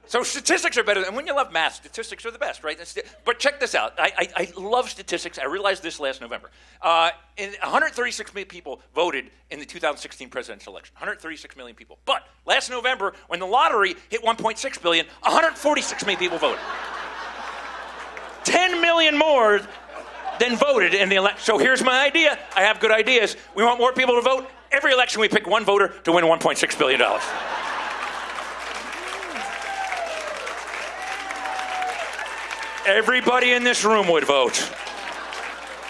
So statistics are better, and when you love math, statistics are the best, right? But check this out. I love statistics. I realized this last November. 136 million people voted in the 2016 presidential election. 136 million people. But last November, when the lottery hit 1.6 billion, 146 million people voted. 10 million more than voted in the election. So here's my idea. I have good ideas. We want more people to vote. Every election, we pick one voter to win $1.6 billion. Everybody in this room would vote.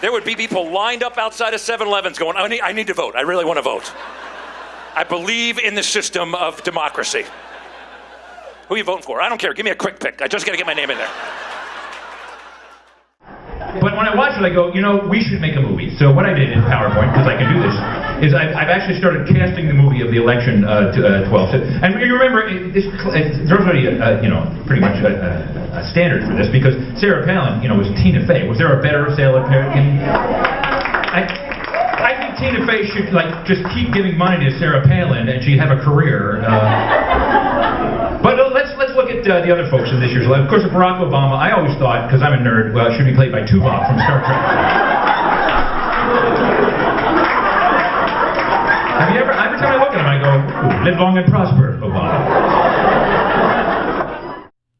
There would be people lined up outside of 7-Elevens going, I need to vote. I really want to vote. I believe in the system of democracy. Who are you voting for? I don't care. Give me a quick pick. I just got to get my name in there. But when I watch it, I go, we should make a movie. So what I did in PowerPoint, because I can do this, is I've actually started casting the movie of the election 12. And you remember, there's already pretty much a standard for this, because Sarah Palin, was Tina Fey. Was there a better Sarah Palin? I think Tina Fey should just keep giving money to Sarah Palin, and she'd have a career. But let's look at the other folks in this year's election. Of course, Barack Obama, I always thought, because I'm a nerd, should be played by Tuvok from Star Trek. Every time I look at him, I go, live long and prosper, Obama.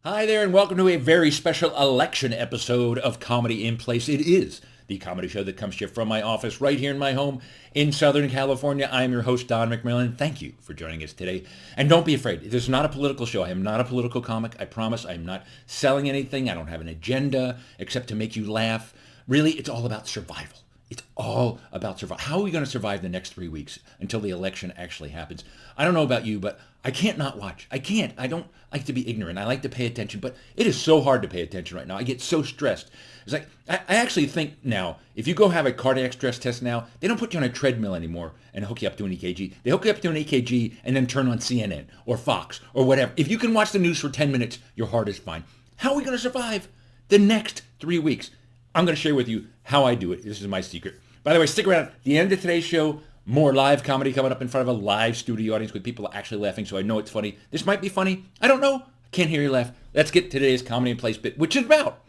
Hi there, and welcome to a very special election episode of Comedy in Place. It is the comedy show that comes to you from my office right here in my home in Southern California. I am your host, Don McMillan. Thank you for joining us today. And don't be afraid. This is not a political show. I am not a political comic. I promise I am not selling anything. I don't have an agenda except to make you laugh. Really, it's all about survival. It's all about survival. How are we going to survive the next 3 weeks until the election actually happens? I don't know about you, but I can't not watch. I can't. I don't like to be ignorant. I like to pay attention, but it is so hard to pay attention right now. I get so stressed. It's like, I actually think now, if you go have a cardiac stress test now, they don't put you on a treadmill anymore and hook you up to an EKG. They hook you up to an EKG and then turn on CNN or Fox or whatever. If you can watch the news for 10 minutes, your heart is fine. How are we going to survive the next 3 weeks? I'm going to share with you how I do it. This is my secret. By the way, stick around. At the end of today's show, more live comedy coming up in front of a live studio audience with people actually laughing, so I know it's funny. This might be funny. I don't know. I can't hear you laugh. Let's get to today's Comedy in Place bit, which is about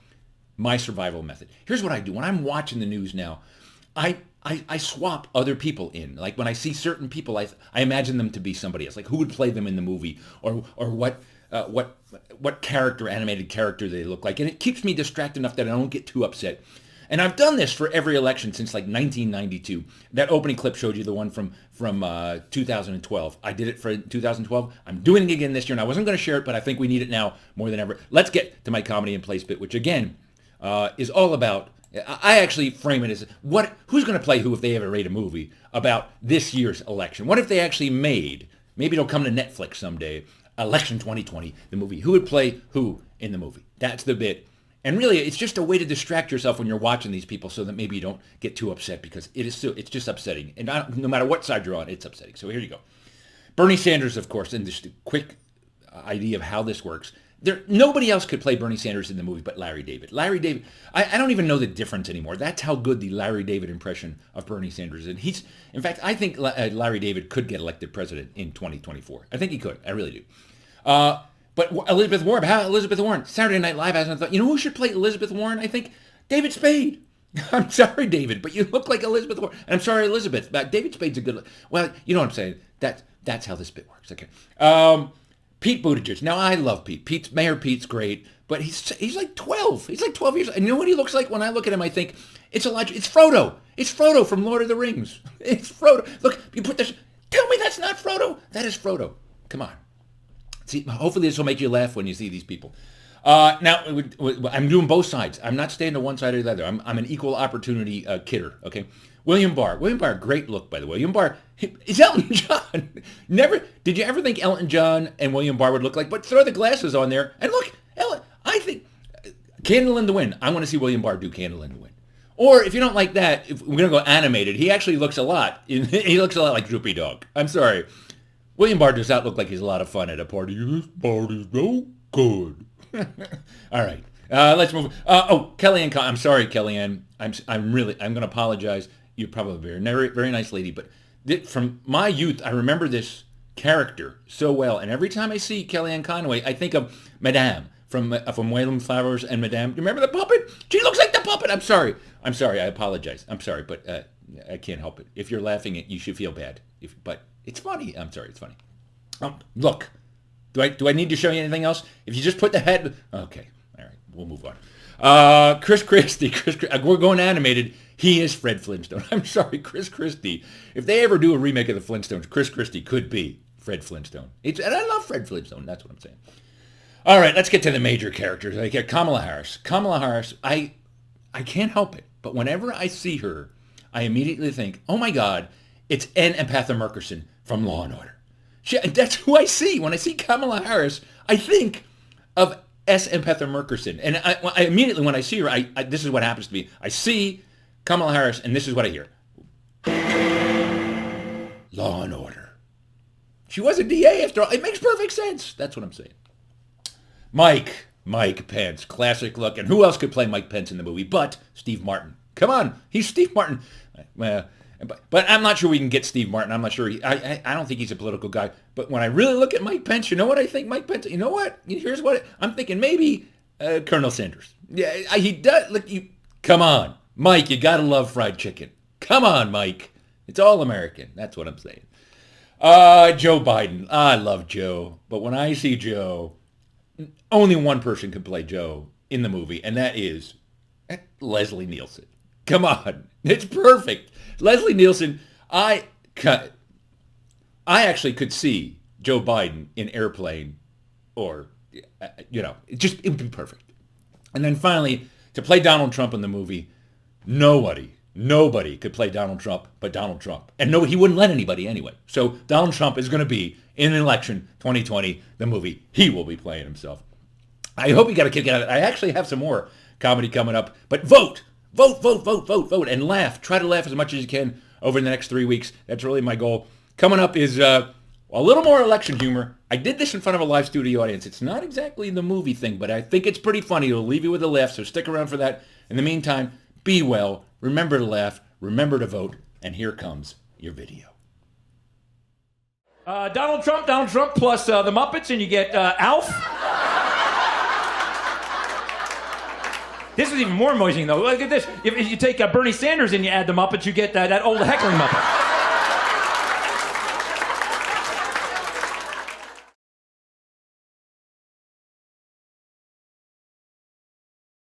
my survival method. Here's what I do. When I'm watching the news now, I swap other people in. Like when I see certain people, I imagine them to be somebody else. Like who would play them in the movie, or what character, animated character they look like. And it keeps me distracted enough that I don't get too upset. And I've done this for every election since like 1992. That opening clip showed you the one from 2012. I did it for 2012. I'm doing it again this year, and I wasn't going to share it, but I think we need it now more than ever. Let's get to my Comedy in Place bit, which again is all about, I actually frame it as, who's going to play who if they ever rate a movie about this year's election? What if they actually maybe it'll come to Netflix someday, Election 2020, the movie. Who would play who in the movie? That's the bit. And really, it's just a way to distract yourself when you're watching these people so that maybe you don't get too upset, because it's just upsetting. And no matter what side you're on, it's upsetting. So here you go. Bernie Sanders, of course, and just a quick idea of how this works. Nobody else could play Bernie Sanders in the movie but Larry David. Larry David, I don't even know the difference anymore. That's how good the Larry David impression of Bernie Sanders is. In fact, I think Larry David could get elected president in 2024. I think he could. I really do. But Elizabeth Warren, Saturday Night Live hasn't thought, who should play Elizabeth Warren? I think David Spade. I'm sorry, David, but you look like Elizabeth Warren. And I'm sorry, Elizabeth, but David Spade's a good, well, you know what I'm saying. That's how this bit works. Okay. Pete Buttigieg. Now, I love Pete. Mayor Pete's great, but he's like 12. He's like 12 years old. And you know what he looks like? When I look at him, I think, it's Frodo. It's Frodo from Lord of the Rings. It's Frodo. Look, you put this, tell me that's not Frodo. That is Frodo. Come on. See, hopefully this will make you laugh when you see these people. Now, I'm doing both sides. I'm not staying to one side or the other. I'm an equal opportunity kidder, okay? William Barr, great look, by the way. William Barr is Elton John. Did you ever think Elton John and William Barr would look like? But throw the glasses on there, and look, I think Candle in the Wind. I want to see William Barr do Candle in the Wind. Or if you don't like that, if we're going to go animated, he actually looks a lot like Droopy Dog. I'm sorry. William Barr does not look like he's a lot of fun at a party. This party's no good. All right, let's move. Kellyanne, I'm sorry, Kellyanne. I'm going to apologize. You're probably a very, very nice lady, but from my youth, I remember this character so well. And every time I see Kellyanne Conway, I think of Madame from Wayland Flowers and Madame. Remember the puppet? She looks like the puppet. I'm sorry. I apologize. I'm sorry, but I can't help it. If you're laughing, you should feel bad. But it's funny. I'm sorry. It's funny. Look, do I need to show you anything else? If you just put the head... Okay. All right. We'll move on. Chris Christie. We're going animated. He is Fred Flintstone. I'm sorry, Chris Christie. If they ever do a remake of the Flintstones, Chris Christie could be Fred Flintstone. And I love Fred Flintstone. That's what I'm saying. All right, let's get to the major characters. Like Kamala Harris. Kamala Harris, I can't help it. But whenever I see her, I immediately think, oh my God, it's N. Empatha Murkerson from Law & Order. That's who I see. When I see Kamala Harris, I think of S. Empatha Murkerson. And I immediately, when I see her, this is what happens to me. I see Kamala Harris, and this is what I hear. Law & Order. She was a DA after all. It makes perfect sense. That's what I'm saying. Mike Pence. Classic look. And who else could play Mike Pence in the movie but Steve Martin? Come on. He's Steve Martin. But I'm not sure we can get Steve Martin. I'm not sure. I don't think he's a political guy. But when I really look at Mike Pence, you know what I think Mike Pence? You know what? Here's what I'm thinking. Maybe Colonel Sanders. Yeah, he does. Look, come on. Mike, you gotta love fried chicken. Come on, Mike. It's all American. That's what I'm saying. Joe Biden. I love Joe. But when I see Joe, only one person can play Joe in the movie, and that is Leslie Nielsen. Come on. It's perfect. Leslie Nielsen, I actually could see Joe Biden in Airplane or, it would be perfect. And then finally, to play Donald Trump in the movie, nobody could play Donald Trump but Donald Trump. And no, he wouldn't let anybody anyway. So Donald Trump is going to be in an election 2020, the movie. He will be playing himself. I hope you got a kick out of it. I actually have some more comedy coming up. But vote, and laugh. Try to laugh as much as you can over the next 3 weeks. That's really my goal. Coming up is a little more election humor. I did this in front of a live studio audience. It's not exactly the movie thing, but I think it's pretty funny. It'll leave you with a laugh, so stick around for that. In the meantime, be well, remember to laugh, remember to vote, and here comes your video. Donald Trump plus the Muppets, and you get Alf. This is even more amusing, though. Look at this. If you take Bernie Sanders and you add the Muppets, you get that old heckling Muppet.